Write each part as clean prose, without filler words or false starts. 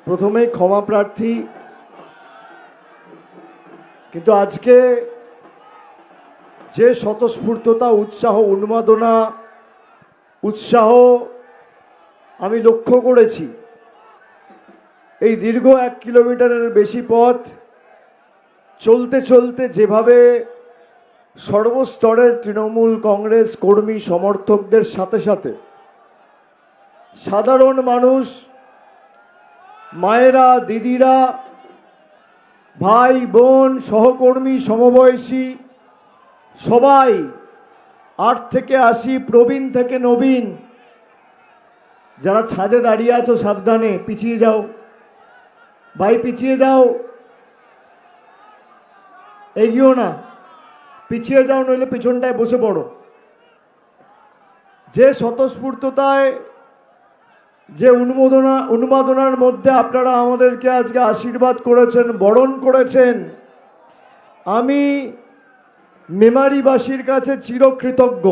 প্রথমে ক্ষমা প্রার্থী, কিন্তু আজকে যে স্বতঃস্ফূর্ততা, উৎসাহ আমি লক্ষ্য করেছি, এই দীর্ঘ 1 কিলোমিটারের বেশি পথ চলতে চলতে যেভাবে সর্বস্তরের তৃণমূল কংগ্রেস কর্মী সমর্থকদের সাথে সাথে সাধারণ মানুষ, মায়েরা, দিদিরা, ভাই বোন, সহকর্মী, সমবয়সী সবাই 8 থেকে 80, প্রবীণ থেকে নবীন, যারা ছাদে দাঁড়িয়ে আছো সাবধানে, পিছিয়ে যাও ভাই, পিছিয়ে যাও, এগিয়েও না, পিছিয়ে যাও, নইলে পিছনটায় বসে পড়ো। যে স্বতঃস্ফূর্ততায়, যে উন্মাদনার মধ্যে আপনারা আমাদেরকে আজকে আশীর্বাদ করেছেন, বরণ করেছেন, আমি মেমারিবাসীর কাছে চিরকৃতজ্ঞ।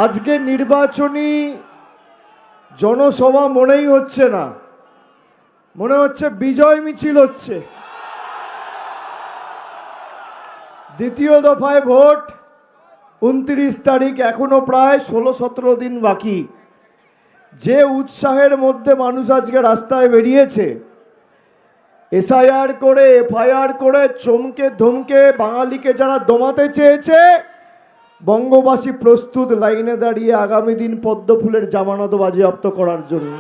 আজকে নির্বাচনী জনসভা মনেই হচ্ছে না, মনে হচ্ছে বিজয় মিছিল হচ্ছে। দ্বিতীয় দফায় ভোট 29 তারিখ, এখনো প্রায় 16-17 দিন বাকি। যে উৎসাহের মধ্যে মানুষ আজকে রাস্তায় বেরিয়েছে, এসআইআর করে, এফআইআর করে, চমকে ধমকে বাঙালিকে যারা দমাতে চেয়েছে, বঙ্গবাসী প্রস্তুত লাইনে দাঁড়িয়ে আগামী দিন পদ্মফুলের জামানত বাজেয়াপ্ত করার জন্য।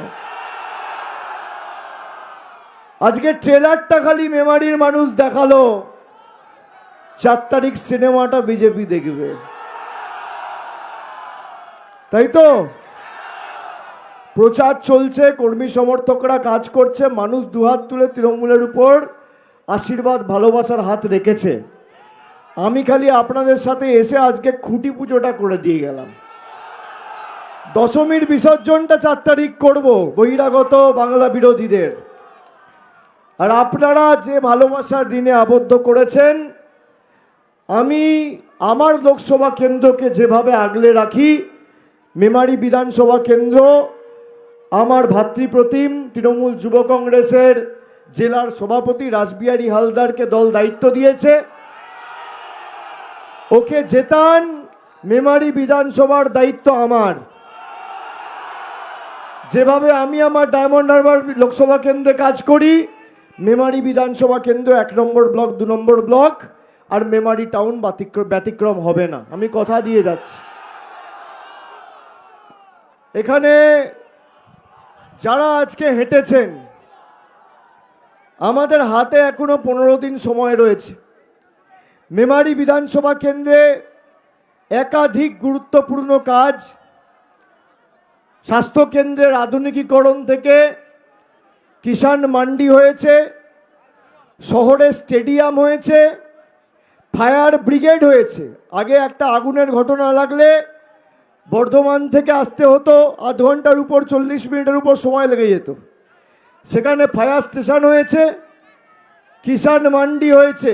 আজকে ট্রেলারটা খালি মেমারির মানুষ দেখালো, 4 তারিখ সিনেমাটা বিজেপি দেখবে, তাই তো? প্রচার চলছে, কর্মী সমর্থকরা কাজ করছে, মানুষ দুহাত তুলে তৃণমূলের উপর আশীর্বাদ ভালোবাসার হাত রেখেছে। আমি খালি আপনাদের সাথে এসে আজকে খুঁটি পুজোটা করে দিয়ে গেলাম। দশমীর বিসর্জনটা 4 তারিখ করব বহিরাগত বাংলা বিরোধীদের। আর আপনারা যে ভালোবাসার দিনে আবদ্ধ করেছেন, আমি আমার লোকসভা কেন্দ্রকে যেভাবে আগলে রাখি, মেমারি বিধানসভা কেন্দ্র আমার ভাতৃপ্রতিম তৃণমূল যুব কংগ্রেসের জেলার সভাপতি রাসবিহারী হালদারকে দল দায়িত্ব দিয়েছে। ওকে জেতান, মেমারি বিধানসভার দায়িত্ব আমার। যেভাবে আমি আমার ডায়মন্ড হারবার লোকসভা কেন্দ্রে কাজ করি, মেমারি বিধানসভা কেন্দ্র 1 নম্বর ব্লক, 2 নম্বর ব্লক আর মেমারি টাউন ব্যতিক্রম হবে না, আমি কথা দিয়ে যাচ্ছি। এখানে যারা আজকে হেঁটেছেন, আমাদের হাতে এখনো 15 দিন সময় রয়েছে। মেমারি বিধানসভা কেন্দ্রে একাধিক গুরুত্বপূর্ণ কাজ, স্বাস্থ্য কেন্দ্রের আধুনিকীকরণ থেকে কিষাণ মান্ডি হয়েছে, শহরে স্টেডিয়াম হয়েছে, ফায়ার ব্রিগেড হয়েছে। আগে একটা আগুনের ঘটনা লাগলে বর্ধমান থেকে আসতে হতো, আধ ঘন্টার উপর, 40 মিনিটের উপর সময় লেগে যেত। সেখানে ফায়ার স্টেশন হয়েছে, কিষাণ মান্ডি হয়েছে।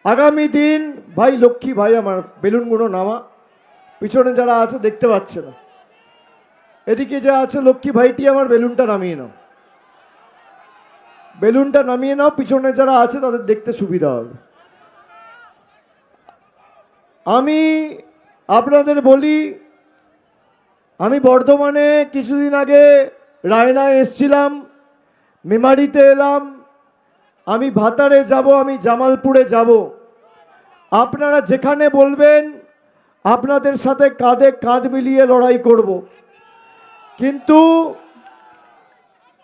আগামী দিন, ভাই লক্ষ্মী ভাই, আমার বেলুনগুলো নামা, পিছনে যারা আছে দেখতে পাচ্ছে না, এদিকে যা আছে লক্ষ্মী ভাইটি, আমার বেলুনটা নামিয়ে নাও, বেলুনটা নামিয়ে নাও, পিছনে যারা আছে তাদের দেখতে সুবিধা হবে। আমি আপনাদের বলি, আমি বর্ধমানে কিছুদিন আগে রায়নায় এসছিলাম, মেমারিতে এলাম, আমি ভাতারে যাব, আমি জামালপুরে যাব। আপনারা যেখানে বলবেন আপনাদের সাথে কাঁধে কাঁধ মিলিয়ে লড়াই করব। কিন্তু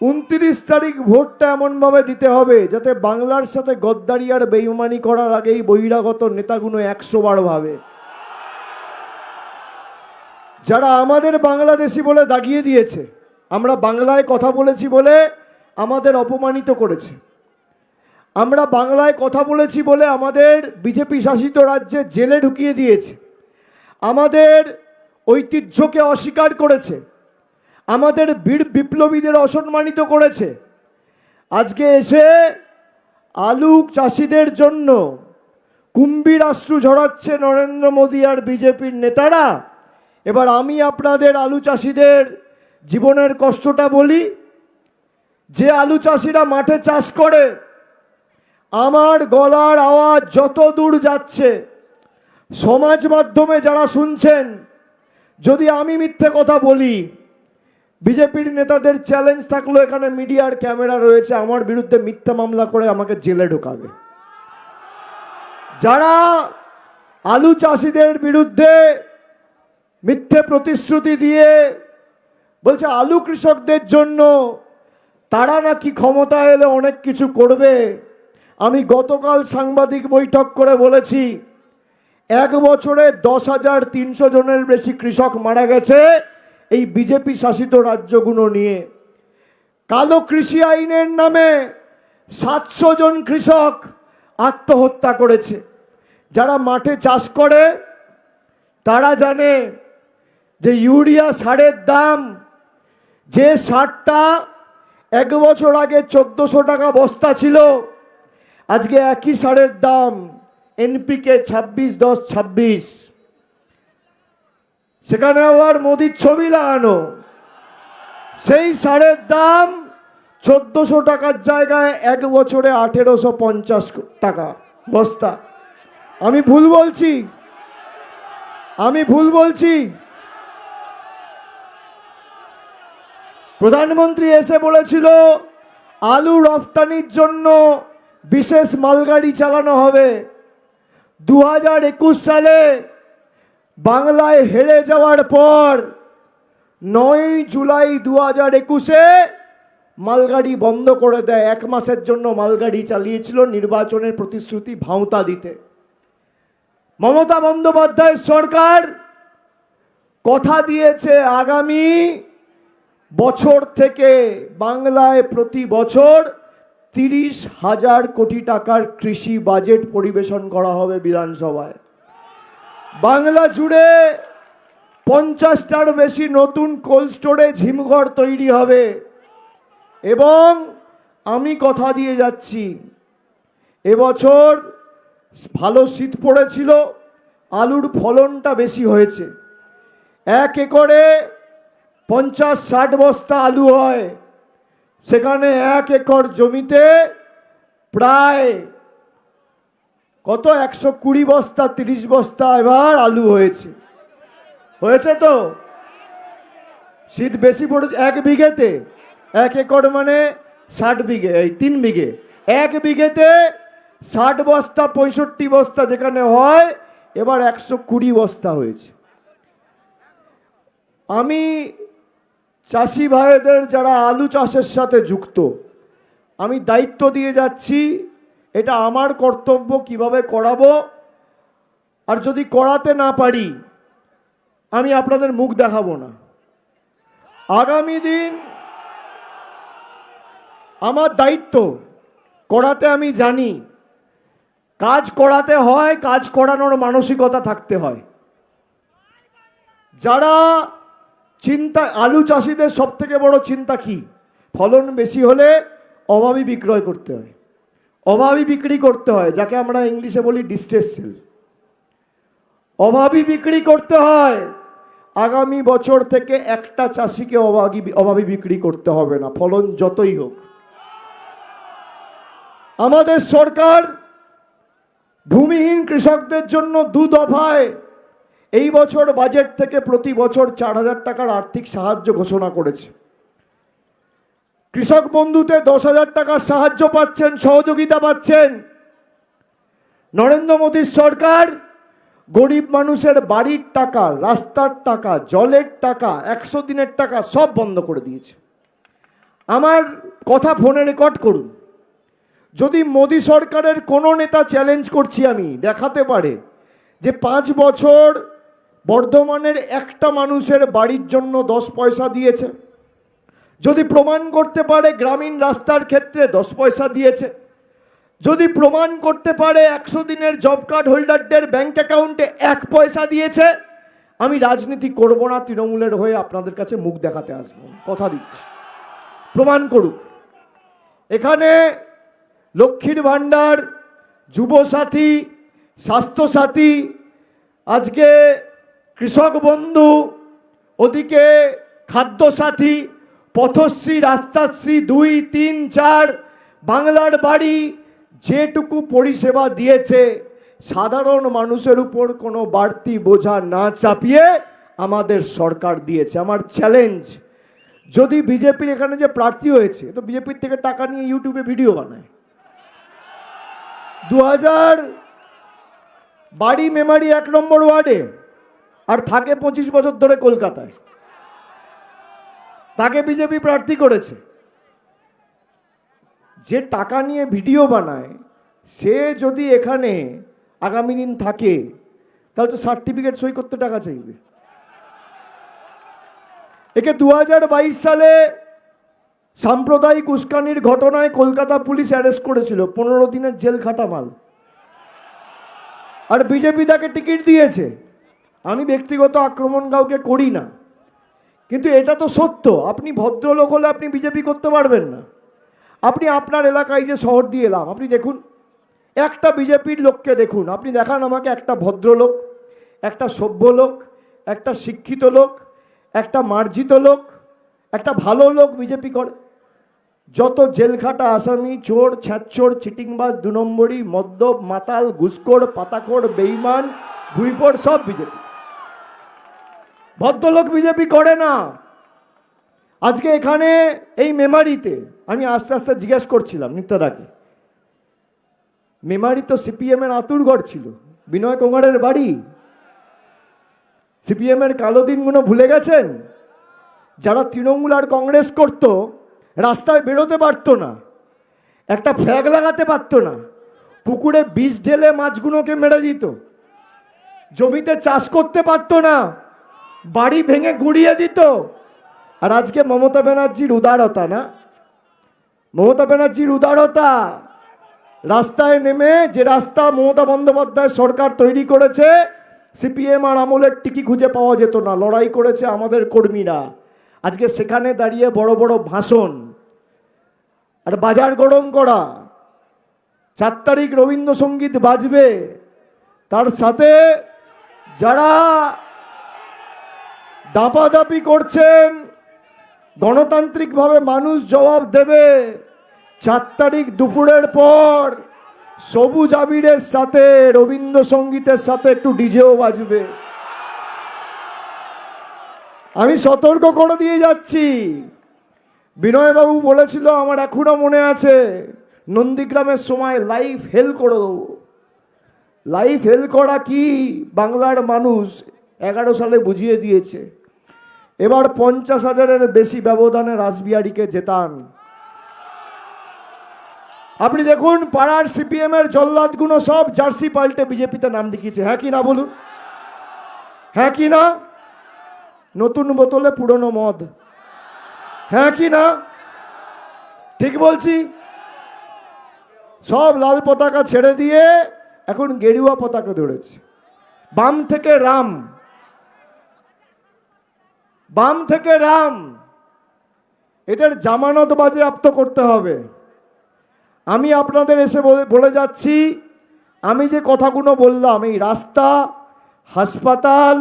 29 তারিখ ভোটটা এমনভাবে দিতে হবে যাতে বাংলার সাথে গদ্দারি আর বেইমানি করার আগেই বহিরাগত নেতাগুলো 100 বার ভাবে। যারা আমাদের বাংলাদেশি বলে দাগিয়ে দিয়েছে, আমরা বাংলায় কথা বলেছি বলে আমাদের অপমানিত করেছে, আমরা বাংলায় কথা বলেছি বলে আমাদের বিজেপি শাসিত রাজ্যে জেলে ঢুকিয়ে দিয়েছে, আমাদের ঐতিহ্যকে অস্বীকার করেছে, আমাদের বীর বিপ্লবীদের অসম্মানিত করেছে। আজকে এসে আলু চাষিদের জন্য কুম্ভীর অশ্রু ঝরাচ্ছে নরেন্দ্র মোদী আর বিজেপির নেতারা। এবার আমি আপনাদের আলু চাষিদের জীবনের কষ্টটা বলি। যে আলু চাষিরা মাঠে চাষ করে, আমার গলার আওয়াজ যত দূর যাচ্ছে, সমাজ মাধ্যমে যারা শুনছেন, যদি আমি মিথ্যে কথা বলি, বিজেপির নেতাদের চ্যালেঞ্জ থাকলো, এখানে মিডিয়ার ক্যামেরা রয়েছে, আমার বিরুদ্ধে মিথ্যা মামলা করে আমাকে জেলে ঢোকাবে। যারা আলু চাষিদের বিরুদ্ধে মিথ্যে প্রতিশ্রুতি দিয়ে বলছে আলু কৃষকদের জন্য তারা নাকি ক্ষমতা এলে অনেক কিছু করবে, আমি গতকাল সাংবাদিক বৈঠক করে বলেছি 1 বছরে 10,300 জনের বেশি কৃষক মারা গেছে এই বিজেপি শাসিত রাজ্যগুলো নিয়ে। কালো কৃষি আইনের নামে 700 জন কৃষক আত্মহত্যা করেছে। যারা মাঠে চাষ করে তারা জানে যে ইউরিয়া সারের দাম, যে সারটা 1 বছর আগে 1400 টাকা বস্তা ছিল, আজকে একই সারের দাম এনপিকে 26-10-26, সেখানে আবার মোদির ছবি লাগানো। সেই সারের দাম 1400 টাকার জায়গায় 1 বছরে 1850 টাকা বস্তা। আমি ভুল বলছি? আমি ভুল বলছি? প্রধানমন্ত্রী এসে বলেছিল আলু রফতানির জন্য বিশেষ মালগাড়ি চালানো হবে। 2021 সালে বাংলায় হেরে যাওয়ার পর 9 জুলাই 2021-এ মালগাড়ি বন্ধ করে দেয়। 1 মাসের জন্য মালগাড়ি চালিয়েছিল নির্বাচনের প্রতিশ্রুতি ভাঁওতা দিতে। মমতা বন্দ্যোপাধ্যায়ের সরকার কথা দিয়েছে আগামী বছর থেকে বাংলায় প্রতি বছর 30,000 কোটি টাকার কৃষি বাজেট পরিবেশন করা হবে বিধানসভায়। বাংলা জুড়ে 50টার বেশি নতুন কোল্ড স্টোরেজ হিমঘর তৈরি হবে। এবং আমি কথা দিয়ে যাচ্ছি, এবছর ভালো শীত পড়েছিল, আলুর ফলনটা বেশি হয়েছে। 1 একরে 50-60 বস্তা আলু হয়, সেখানে 1 একর জমিতে প্রায় কত 120 বস্তা 30 বস্তা এবার আলু হয়েছে। হয়েছে তো? শীত বেশি পড়েছে। 1 বিঘেতে 1 একর মানে 60 বিঘে, এই 3 বিঘে, 1 বিঘেতে 60 বস্তা 65 বস্তা যেখানে হয়, এবার 120 বস্তা হয়েছে। আমি চাষি ভাইদের যারা আলু চাষের সাথে যুক্ত, আমি দায়িত্ব দিয়ে যাচ্ছি, এটা আমার কর্তব্য কিভাবে করাবো। আর যদি করাতে না পারি আমি আপনাদের মুখ দেখাবো না। আগামী দিন আমার দায়িত্ব, করাতে আমি জানি, কাজ করাতে হয়, কাজ করানোর মানসিকতা থাকতে হয়। যারা চিন্তা, আলু চাষিদের সব থেকে বড় চিন্তা কি? ফলন বেশি হলে অভাবী বিক্রয় করতে হয়, অভাবী বিক্রি করতে হয়, যাকে আমরা ইংলিশে বলি ডিস্ট্রেস সেল। অভাবী বিক্রি করতে হয়। আগামী বছর থেকে একটা চাষিকে অভাবী বিক্রি করতে হবে না, ফলন যতই হোক। আমাদের সরকার ভূমিহীন কৃষকদের জন্য 2 দফায় এই বছর বাজেট থেকে প্রতি বছর 4,000 টাকার আর্থিক সাহায্য ঘোষণা করেছে। কৃষক বন্ধুতে 10,000 টাকার সাহায্য পাচ্ছেন, সহযোগিতা পাচ্ছেন। নরেন্দ্র মোদীর সরকার গরিব মানুষের বাড়ির টাকা, রাস্তার টাকা, জলের টাকা, 100 দিনের টাকা সব বন্ধ করে দিয়েছে। আমার কথা ফোনে রেকর্ড করুন। যদি মোদী সরকারের কোনো নেতা, চ্যালেঞ্জ করছি আমি, দেখাতে পারে যে 5 বছর বর্ধমানের একটা মানুষের বাড়ির জন্য 10 পয়সা দিয়েছে, যদি প্রমাণ করতে পারে গ্রামীণ রাস্তার ক্ষেত্রে 10 পয়সা দিয়েছে, যদি প্রমাণ করতে পারে 100 দিনের জব কার্ড হোল্ডারদের ব্যাংক অ্যাকাউন্টে 1 পয়সা দিয়েছে, আমি রাজনীতি করব না, তৃণমূলের হয়ে আপনাদের কাছে মুখ দেখাতে আসবো, কথা দিচ্ছি। প্রমাণ করুক। এখানে লক্ষ্মীর ভাণ্ডার, যুবসাথী, স্বাস্থ্যসাথী, আজকে কৃষক বন্ধু, ওদিকে খাদ্যসাথী, পথশ্রী, রাস্তাশ্রী 2, 3, 4, বাংলার বাড়ি, যেটুকু পরিষেবা দিয়েছে সাধারণ মানুষের উপর কোনো বাড়তি বোঝা না চাপিয়ে আমাদের সরকার দিয়েছে। আমার চ্যালেঞ্জ, যদি বিজেপির এখানে যে প্রার্থী হয়েছে, তো বিজেপির থেকে টাকা নিয়ে ইউটিউবে ভিডিও বানায়। 2000 বাড়ি মেমারি 1 নম্বর ওয়ার্ডে, আর থাকে 25 বছর ধরে কলকাতায়, তাকে বিজেপি প্রার্থী করেছে। যে টাকা নিয়ে ভিডিও বানায় সে যদি এখানে আগামী দিন থাকে, তাহলে তো সার্টিফিকেট সই করতে টাকা চাইবে। একে 2022 সালে সাম্প্রদায়িক উস্কানির ঘটনায় কলকাতা পুলিশ অ্যারেস্ট করেছিল, 15 দিনের জেল খাটা মাল, আর বিজেপি তাকে টিকিট দিয়েছে। আমি ব্যক্তিগত আক্রমণ কাউকে করি না, কিন্তু এটা তো সত্য। আপনি ভদ্রলোক হলে আপনি বিজেপি করতে পারবেন না। আপনি আপনার এলাকায় যে শহর দিয়ে এলাম, আপনি দেখুন একটা বিজেপির লোককে দেখুন, আপনি দেখান আমাকে একটা ভদ্রলোক, একটা সভ্য লোক, একটা শিক্ষিত লোক, একটা মার্জিত লোক, একটা ভালো লোক বিজেপি করে। যত জেলখাটা আসামি, চোর, ছ্যাঁচোর, চিটিংবাজ, 2 নম্বরই, মদ্যপ, মাতাল, ঘুষখোর, পাতাখোর, বেঈমান, ভুইপোর, সব বিজেপি। ভদ্রলোক বিজেপি করে না। আজকে এখানে এই মেমারিতে আমি আস্তে আস্তে জিজ্ঞেস করছিলাম নিত্যদাকে, মেমারি তো সিপিএম এর আতুরগড় ছিল, বিনয় কোঙারের বাড়ি। সিপিএম এর কালো দিনগুলো ভুলে গেছেন? যারা তৃণমূল আর কংগ্রেস করত, রাস্তায় বেরোতে পারতো না, একটা ফ্ল্যাগ লাগাতে পারতো না, পুকুরে বিষ ঢেলে মাছগুলোকে মেরে দিত, জমিতে চাষ করতে পারতো না, বাড়ি ভেঙে গুঁড়িয়ে দিত। আর আজকে মমতা ব্যানার্জির উদারতা, না মমতা ব্যানার্জির উদারতা, রাস্তায় নেমে, যে রাস্তা মমতা বন্দ্যোপাধ্যায় সরকার তৈরি করেছে, সিপিএম আর আমলের টিকি খুঁজে পাওয়া যেত না, লড়াই করেছে আমাদের কর্মীরা। আজকে সেখানে দাঁড়িয়ে বড় বড় ভাষণ আর বাজার গরম করা। 4 তারিখ রবীন্দ্রসঙ্গীত বাজবে, তার সাথে যারা দাপাদাপি করছেন, গণতান্ত্রিকভাবে মানুষ জবাব দেবে। 4 তারিখ দুপুরের পর সবুজ আবিরের সাথে, রবীন্দ্রসঙ্গীতের সাথে একটু ডিজেও বাজবে। আমি সতর্ক করে দিয়ে যাচ্ছি। বিনয়বাবু বলেছিল, আমার এখনো মনে আছে, নন্দীগ্রামের সময় লাইফ হেল করে দেবো। লাইফ হেল করা কি বাংলার মানুষ 11 সালে বুঝিয়ে দিয়েছে। এবার 50,000-এর বেশি ব্যবধানে রাসবিহারীকে জেতান। আপনি দেখুন পাড়ার সিপিএম এর জল্লাদগুলো সব জার্সি পাল্টে বিজেপিতে নাম লিখিয়েছে। হ্যাঁ কি না বলুন? হ্যাঁ কি না? নতুন বোতলে পুরনো মদ। হ্যাঁ কি না? ঠিক বলছি? সব লাল পতাকা ছেড়ে দিয়ে এখন গেরুয়া পতাকা ধরেছে। বাম থেকে রাম, বাম থেকে রাম, এদের জামানত বাজেয়াপ্ত করতে হবে। আমি আপনাদের এসে বলে যাচ্ছি, আমি যে কথাগুলো বললাম, এই রাস্তা, হাসপাতাল,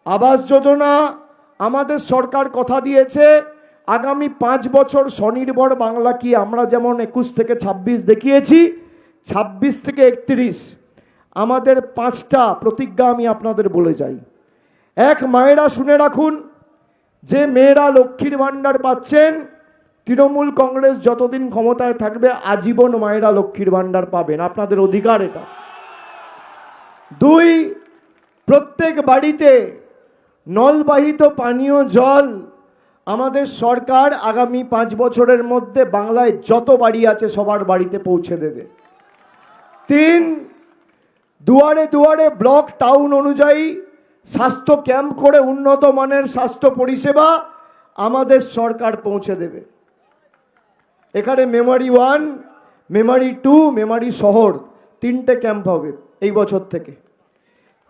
আবাস যোজনা, আমাদের সরকার কথা দিয়েছে আগামী 5 বছর স্বনির্ভর বাংলা কি আমরা যেমন 21 থেকে 26 দেখিয়েছি, 26 থেকে 31 আমাদের 5টা প্রতিজ্ঞা আমি আপনাদের বলে যাই। এক, মায়েরা শুনে রাখুন, যে মেয়েরা লক্ষ্মীর ভাণ্ডার পাচ্ছেন, তৃণমূল কংগ্রেস যতদিন ক্ষমতায় থাকবে আজীবন মায়েরা লক্ষ্মীর ভাণ্ডার পাবেন, আপনাদের অধিকার এটা। 2, প্রত্যেক বাড়িতে নলবাহিত পানীয় জল আমাদের সরকার আগামী 5 বছরের মধ্যে বাংলায় যত বাড়ি আছে সবার বাড়িতে পৌঁছে দেবে। 3, দুয়ারে দুয়ারে ব্লক টাউন অনুযায়ী স্বাস্থ্য ক্যাম্প করে উন্নত মানের স্বাস্থ্য পরিষেবা আমাদের সরকার পৌঁছে দেবে। এখানে মেমারি 1, মেমারি 2, মেমারি শহর 3টে ক্যাম্প হবে এই বছর থেকে।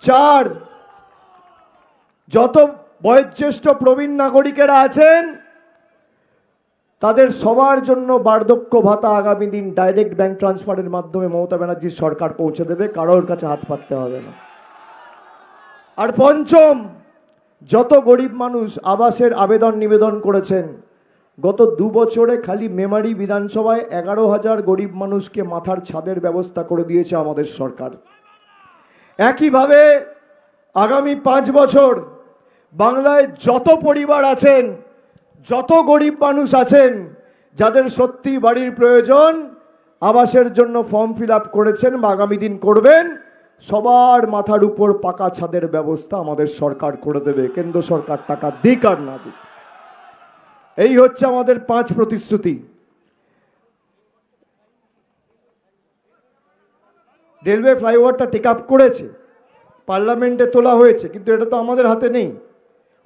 4, যত বয়োজ্যেষ্ঠ প্রবীণ নাগরিকেরা আছেন তাদের সবার জন্য বার্ধক্য ভাতা আগামী দিন ডাইরেক্ট ব্যাংক ট্রান্সফারের মাধ্যমে মমতা ব্যানার্জির সরকার পৌঁছে দেবে, কারোর কাছে হাত পাততে হবে না। আর পঞ্চম, যত গরিব মানুষ আবাসের আবেদন নিবেদন করেছেন, গত 2 বছরে খালি মেমারি বিধানসভায় 11,000 গরিব মানুষকে মাথার ছাদের ব্যবস্থা করে দিয়েছে আমাদের সরকার। একইভাবে আগামী 5 বছর বাংলায় যত পরিবার আছেন, যত গরিব মানুষ আছেন, যাদের সত্যি বাড়ির প্রয়োজন, আবাসের জন্য ফর্ম ফিল আপ করেছেন বা আগামী দিন করবেন, সবার মাথার উপর পাকা ছাদের ব্যবস্থা আমাদের সরকার করে দেবে, কেন্দ্র সরকার টাকা দিক আর না দিক। এই হচ্ছে আমাদের 5 প্রতিশ্রুতি। রেলওয়ে ফ্লাইওভারটা টেক আপ করেছে, পার্লামেন্টে তোলা হয়েছে, কিন্তু এটা তো আমাদের হাতে নেই।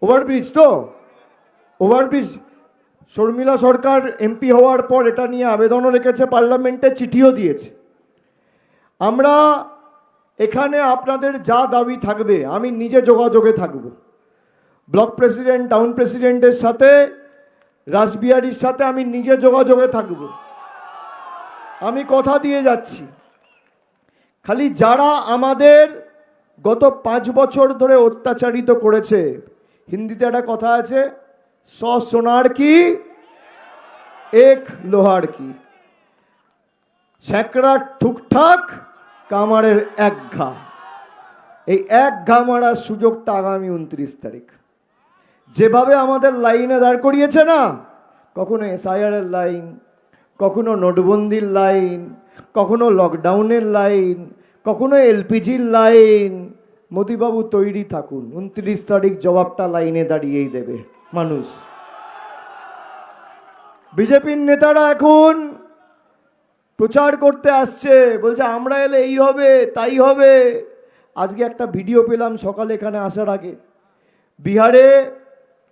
ওভারব্রিজ, তো ওভারব্রিজ শর্মিলা সরকার এমপি হওয়ার পর এটা নিয়ে আবেদনও রেখেছে, পার্লামেন্টে চিঠিও দিয়েছে। আমরা এখানে আপনাদের যা দাবি থাকবে আমি নিজে যোগাযোগে থাকব, ব্লক প্রেসিডেন্ট, টাউন প্রেসিডেন্টের সাথে, রাসবিহারীর সাথে আমি নিজে যোগাযোগে থাকব। আমি কথা দিয়ে যাচ্ছি, খালি যারা আমাদের গত 5 বছর ধরে অত্যাচারিত করেছে, হিন্দিতে একটা কথা আছে, 100 সোনার কি 1 লোহার কি, স্যাকরা ঠুকঠাক কামারের 1 ঘা। এই 1 ঘা মারার সুযোগটা আগামী 29 তারিখ। যেভাবে আমাদের লাইনে দাঁড় করিয়েছে না, কখনো এসআইআরের লাইন, কখনো নোটবন্দির লাইন, কখনো লকডাউনের লাইন, কখনো এলপিজির লাইন, মোদিবাবু তৈরি থাকুন, 29 তারিখ জবাবটা লাইনে দাঁড়িয়েই দেবে মানুষ। বিজেপির নেতারা এখন প্রচার করতে আসছে, বলছে আমরা এলে এই হবে তাই হবে। আজকে একটা ভিডিও পেলাম সকালে এখানে আসার আগে, বিহারে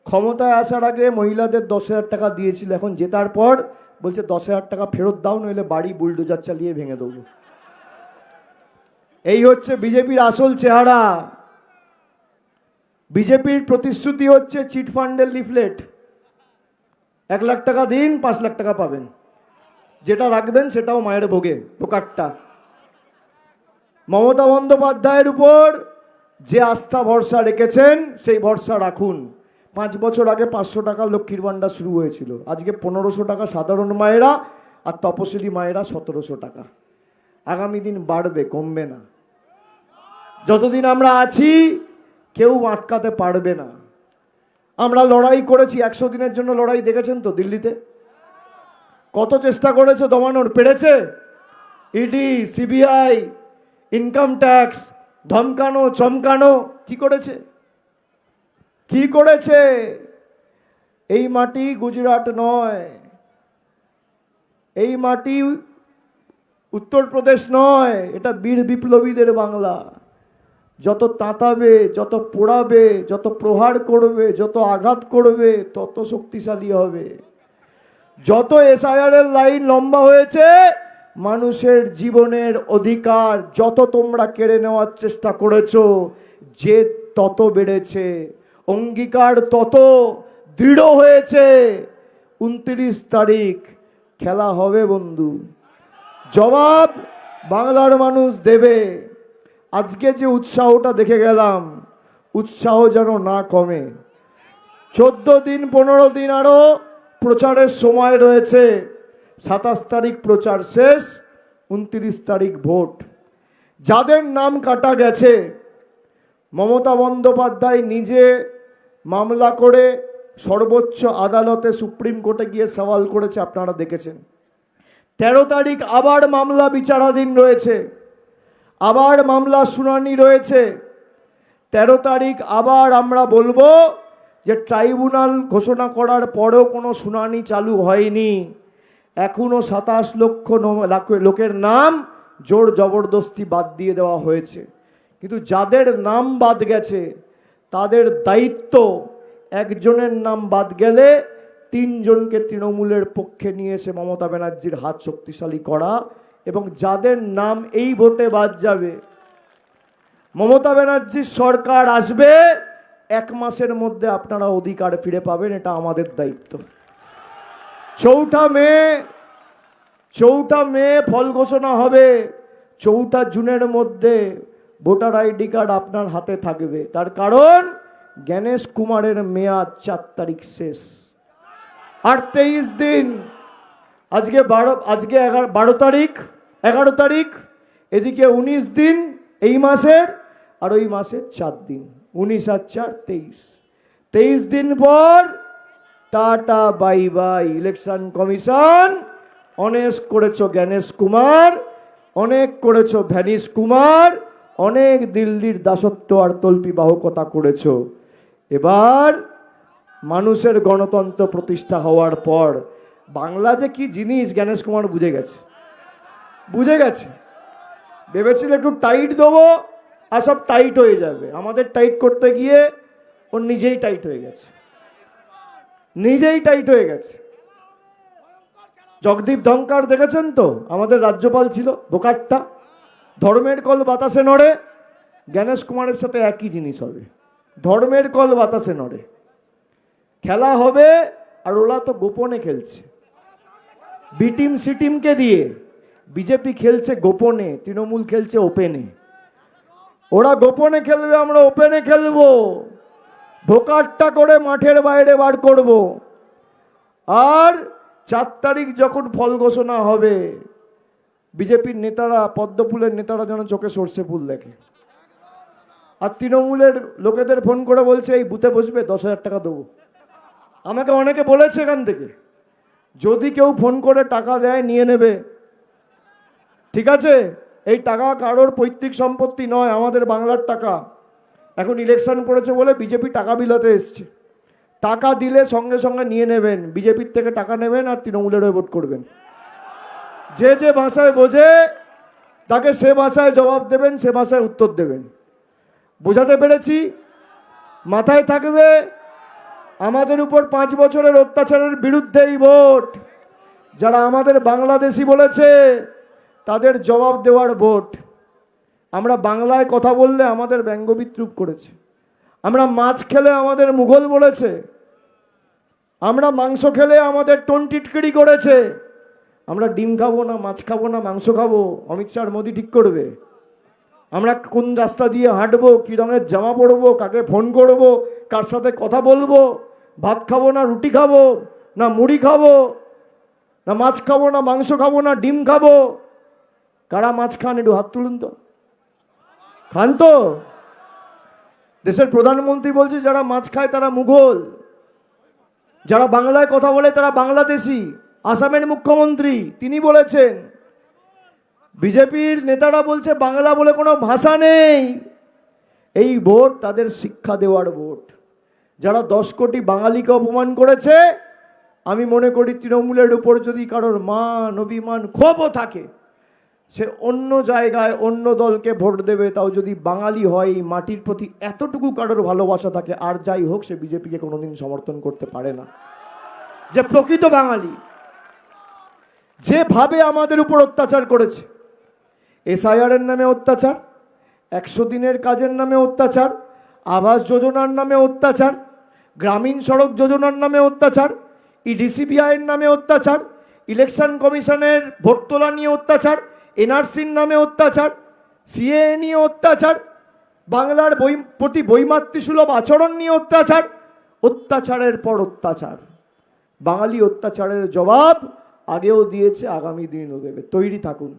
ক্ষমতায় আসার আগে মহিলাদের 10,000 টাকা দিয়েছিল, এখন জেতার পর বলছে 10,000 টাকা ফেরত দাও, নইলে বাড়ি বুলডোজার চালিয়ে ভেঙে দেবো। এই হচ্ছে বিজেপির আসল চেহারা। বিজেপির প্রতিশ্রুতি হচ্ছে চিট ফান্ডের লিফলেট, 1 লাখ টাকা দিন 5 লাখ টাকা পাবেন, যেটা রাখবেন সেটাও মায়ের ভোগে, বোকাট্টা। মমতা বন্দ্যোপাধ্যায়ের উপর যে আস্থা ভরসা রেখেছেন সেই ভরসা রাখুন। 5 বছর আগে 500 টাকা লক্ষ্মীর ভাণ্ডার শুরু হয়েছিল, আজকে 1500 টাকা সাধারণ মায়েরা, আর তপশিলি মায়েরা 1700 টাকা। আগামী দিন বাড়বে, কমবে না। যতদিন আমরা আছি কেউ আটকাতে পারবে না। আমরা লড়াই করেছি, 100 দিনের জন্য লড়াই, দেখেছেন তো দিল্লিতে কত চেষ্টা করেছে দমানোর, পেরেছে? ইডি, সিবিআই, ইনকাম ট্যাক্স, ধমকানো চমকানো, কি করেছে? কি করেছে? এই মাটি গুজরাট নয়, এই মাটি উত্তরপ্রদেশ নয়, এটা বীর বিপ্লবীদের বাংলা। যত তাতাবে, যত পোড়াবে, যত প্রহার করবে, যত আঘাত করবে, তত শক্তিশালী হবে। যত এসআইআরের লাইন লম্বা হয়েছে, মানুষের জীবনের অধিকার যত তোমরা কেড়ে নেওয়ার চেষ্টা করেছো, যে তত বেড়েছে, অঙ্গীকার তত দৃঢ় হয়েছে। 29 তারিখ খেলা হবে বন্ধু, জবাব বাংলার মানুষ দেবে। আজকে যে উৎসাহটা দেখে গেলাম, উৎসাহ যেন না কমে। 14 দিন 15 দিন আরো প্রচারের সময় রয়েছে। 27 তারিখ প্রচার শেষ, 29 তারিখ ভোট। যাদের নাম কাটা গেছে, মমতা বন্দ্যোপাধ্যায় নিজে মামলা করে সর্বোচ্চ আদালতে, সুপ্রিম কোর্টে গিয়ে সওয়াল করেছে, আপনারা দেখেছেন। 13 তারিখ আবার মামলা বিচারাধীন রয়েছে, আবার মামলা শুনানি রয়েছে। 13 তারিখ আবার আমরা বলবো যে ট্রাইব্যুনাল ঘোষণা করার পরেও কোনো শুনানি চালু হয়নি। এখনো 27 লক্ষ লোকের নাম জোর জবরদস্তি বাদ দিয়ে দেওয়া হয়েছে। কিন্তু যাদের নাম বাদ গেছে তাদের দায়িত্ব, একজনের নাম বাদ গেলে 3 জনকে তৃণমূলের পক্ষে নিয়ে এসে মমতা ব্যানার্জির হাত শক্তিশালী করা। এবং যাদের নাম এই ভোটে বাদ যাবে, মমতা ব্যানার্জির সরকার আসবে, 1 মাসের মধ্যে আপনারা অধিকার ফিরে পাবেন, এটা আমাদের দায়িত্ব। 4 মে ফল ঘোষণা হবে। 4 জুনের মধ্যে ভোটার আইডি কার্ড আপনার হাতে থাকবে। তার কারণ জ্ঞানেশ কুমারের মেয়াদ 4 তারিখ শেষ। আর 23 দিন, আজকে 12 তারিখ, 11 তারিখ, এদিকে 19 দিন এই মাসের, আর ওই মাসের 4 দিন, 19 আর 4 23। 23 দিন পর tata bye bye. Election commission অনেক করেছো জ্ঞানেশ কুমার, অনেক করেছো ভ্যানিশ কুমার, অনেক দিল্লির দাসত্ব আর তল্পি বাহকতা করেছো। এবার মানুষের গণতন্ত্র প্রতিষ্ঠা হওয়ার পর বাংলা যে কি জিনিস জ্ঞানেশ কুমার বুঝে গেছে, বুঝে গেছে। ভেবেছিল একটু টাইট দেবো আর সব টাইট হয়ে যাবে। আমাদের টাইট করতে গিয়ে ওর নিজেই টাইট হয়ে গেছে, নিজেই টাইট হয়ে গেছে। জগদীপ ধনখড় দেখেছেন তো, আমাদের রাজ্যপাল ছিল, বোকাট্টা। ধর্মের কল বাতাসে নড়ে, জ্ঞানেশ কুমারের সাথে একই জিনিস হবে। ধর্মের কল বাতাসে নড়ে, খেলা হবে। আর ওরা তো গোপনে খেলছে, বি টিম সি টিমকে দিয়ে। বিজেপি খেলছে গোপনে, তৃণমূল খেলছে ওপেনে। ওরা গোপনে খেলবে, আমরা ওপেনে খেলবো। ভোকাট্টা করে মাঠের বাইরে বার করব। আর 4 তারিখ যখন ফল ঘোষণা হবে, বিজেপির নেতারা, পদ্মফুলের নেতারা যেন চোখে সর্ষে ফুল দেখে। আর তৃণমূলের লোকেদের ফোন করে বলছে এই বুথে বসবে, 10,000 টাকা দেবো। আমাকে অনেকে বলেছে এখান থেকে, যদি কেউ ফোন করে টাকা দেয় নিয়ে নেবে। ঠিক আছে, এই টাকা কারোর পৈতৃক সম্পত্তি নয়, আমাদের বাংলার টাকা। এখন ইলেকশন পড়েছে বলে বিজেপি টাকা বিলাতে এসছে। টাকা দিলে সঙ্গে সঙ্গে নিয়ে নেবেন, বিজেপির থেকে টাকা নেবেন আর তৃণমূলের হয়ে ভোট করবেন। যে যে ভাষায় বোঝে তাকে সে ভাষায় জবাব দেবেন, সে ভাষায় উত্তর দেবেন। বোঝাতে পেরেছি? মাথায় থাকবে, আমাদের উপর 5 বছরের অত্যাচারের বিরুদ্ধে এই ভোট। যারা আমাদের বাংলাদেশি বলেছে তাদের জবাব দেওয়ার ভোট। আমরা বাংলায় কথা বললে আমাদের ব্যঙ্গ বিদ্রুপ করেছে, আমরা মাছ খেলে আমাদের মুঘল বলেছে, আমরা মাংস খেলে আমাদের টোনটিটকিরি করেছে। আমরা ডিম খাবো না, মাছ খাবো না, মাংস খাবো, অমিত শাহ মোদি ঠিক করবে। আমরা কোন রাস্তা দিয়ে হাঁটবো, কী রঙের জামা পরবো, কাকে ফোন করবো, কার সাথে কথা বলবো, ভাত খাবো না রুটি খাবো, না মুড়ি খাবো, না মাছ খাবো না মাংস খাবো না ডিম খাবো। কারা মাছ খান একটু হাত তুলুন তো, খান তো? দেশের প্রধানমন্ত্রী বলছে যারা মাছ খায় তারা মুঘল, যারা বাংলায় কথা বলে তারা বাংলাদেশি। আসামের মুখ্যমন্ত্রী তিনি বলেছেন। বিজেপির নেতারা বলছে বাংলা বলে কোনো ভাষা নেই। এই ভোট তাদের শিক্ষা দেওয়ার ভোট। যারা 10 কোটি বাঙালিকে অপমান করেছে, আমি মনে করি তৃণমূলের উপর যদি কারোর মান অভিমান ক্ষোভও থাকে, সে অন্য জায়গায় অন্য দলকে ভোট দেবে। তাও যদি বাঙালি হয়, এই মাটির প্রতি এতটুকু কারোর ভালোবাসা থাকে, আর যাই হোক সে বিজেপিকে কোনোদিন সমর্থন করতে পারে না। যে প্রকৃত বাঙালি, যেভাবে আমাদের উপর অত্যাচার করেছে, এসআইআরের নামে অত্যাচার, 100 দিনের কাজের নামে অত্যাচার, আবাস যোজনার নামে অত্যাচার, গ্রামীণ সড়ক যোজনার নামে অত্যাচার, ইডিসিবিআইয়ের নামে অত্যাচার, ইলেকশন কমিশনের ভোট তোলা নিয়ে অত্যাচার, এনআরসির নামে অত্যাচার, সিএ নিয়ে অত্যাচার, বাংলার প্রতি বৈমাতৃসুলভ আচরণ নিয়ে অত্যাচার, অত্যাচারের পর অত্যাচার। বাঙালি অত্যাচারের জবাব আগেও দিয়েছে, আগামী দিনও দেবে। তৈরি থাকুন।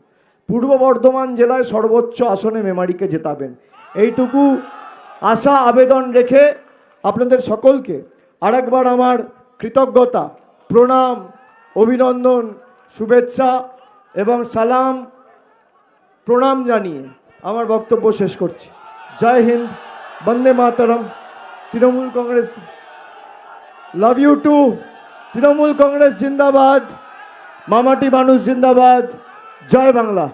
পূর্ব বর্ধমান জেলায় সর্বোচ্চ আসনে মেমারিকে জেতাবেন, এইটুকু আশা আবেদন রেখে আপনাদের সকলকে আরেকবার আমার কৃতজ্ঞতা, প্রণাম, অভিনন্দন, শুভেচ্ছা এবং সালাম প্রণাম জানিয়ে আমার বক্তব্য শেষ করছি। জয় হিন্দ, বন্দে মাতরম, Trinamool Congress, love you too, Trinamool Congress জিন্দাবাদ, মামাটি মানুষ জিন্দাবাদ, জয় বাংলা।